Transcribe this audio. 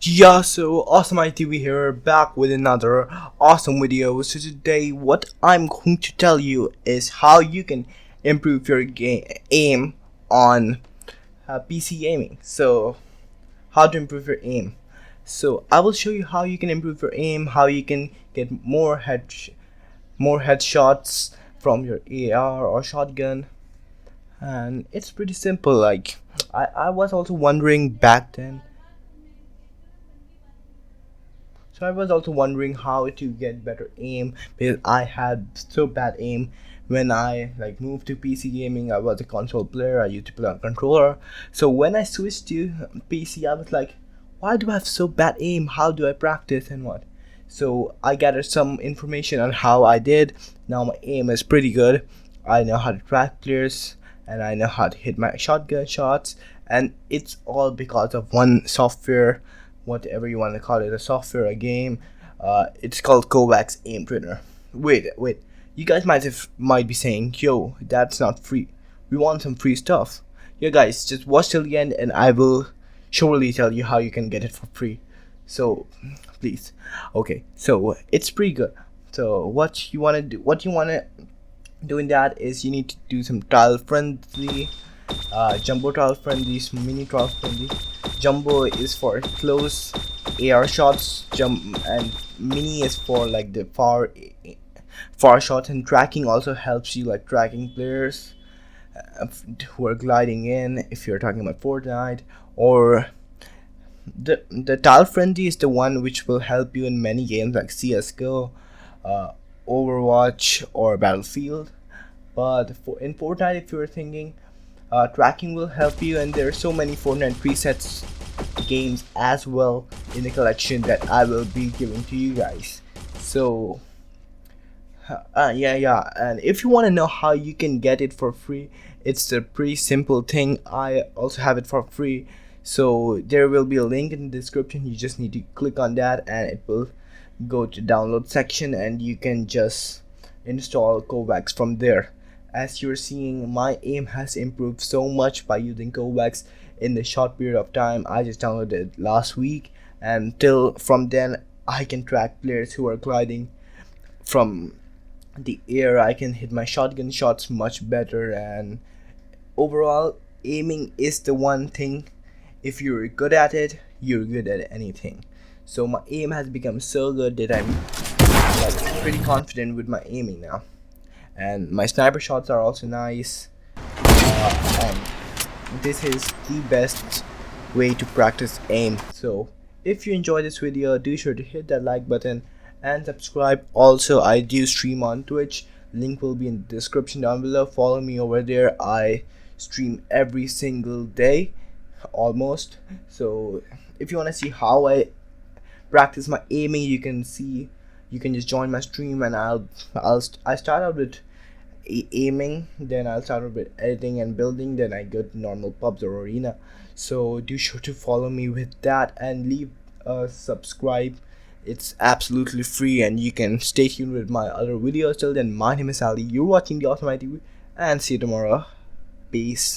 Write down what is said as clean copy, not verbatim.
Yeah, so Awesomeness TV here, back with another awesome video. So today, what I'm going to tell you is how you can improve your aim on PC gaming. So, how to improve your aim. So, I will show you how you can improve your aim, how you can get more headshots from your AR or shotgun, and it's pretty simple. Like, I was also wondering back then. So I was also wondering how to get better aim because I had so bad aim when I moved to PC gaming. I was a console player. I used to play on controller. So when I switched to PC, I was like, why do I have so bad aim? How do I practice and what? So I gathered some information on how I did. Now my aim is pretty good. I know how to track players and I know how to hit my shotgun shots, and it's all because of one software, whatever you want to call it, a software, a game. It's called Kovacs Aim Trainer. Wait. You guys might be saying, yo, that's not free. We want some free stuff. Yeah, guys, just watch till the end, and I will surely tell you how you can get it for free. So, please. Okay, so it's pretty good. So what you wanna do in that is you need to do some trial friendly, jumbo trial friendly, mini trial friendly. Jumbo is for close AR shots, and mini is for like the far shots, and tracking also helps you, like tracking players who are gliding in, if you're talking about Fortnite. Or the tile friendly is the one which will help you in many games like CS:GO, Overwatch, or Battlefield. But in Fortnite, if you're thinking, tracking will help you, and there are so many Fortnite presets games as well in the collection that I will be giving to you guys. So yeah, and if you want to know how you can get it for free, it's a pretty simple thing. I also have it for free, so there will be a link in the description. You just need to click on that and it will go to download section, and you can just install Kovacs from there. As you're seeing, my aim has improved so much by using Kovacs in the short period of time. I just downloaded it last week, and till from then I can track players who are gliding from the air. I can hit my shotgun shots much better, and overall aiming is the one thing. If you're good at it, you're good at anything. So my aim has become so good that I'm pretty confident with my aiming now, and my sniper shots are also nice. And this is the best way to practice aim. So if you enjoyed this video, do sure to hit that like button and subscribe. Also, I do stream on Twitch. Link will be in the description down below. Follow me over there. I stream every single day almost. So if you want to see how I practice my aiming, you can just join my stream, and I start out with aiming, then I'll start out with editing and building, then I go to normal pubs or arena. So do sure to follow me with that and leave a subscribe. It's absolutely free, and you can stay tuned with my other videos. Till then, my name is Ali. You're watching the Awesomeness TV, and see you tomorrow. Peace.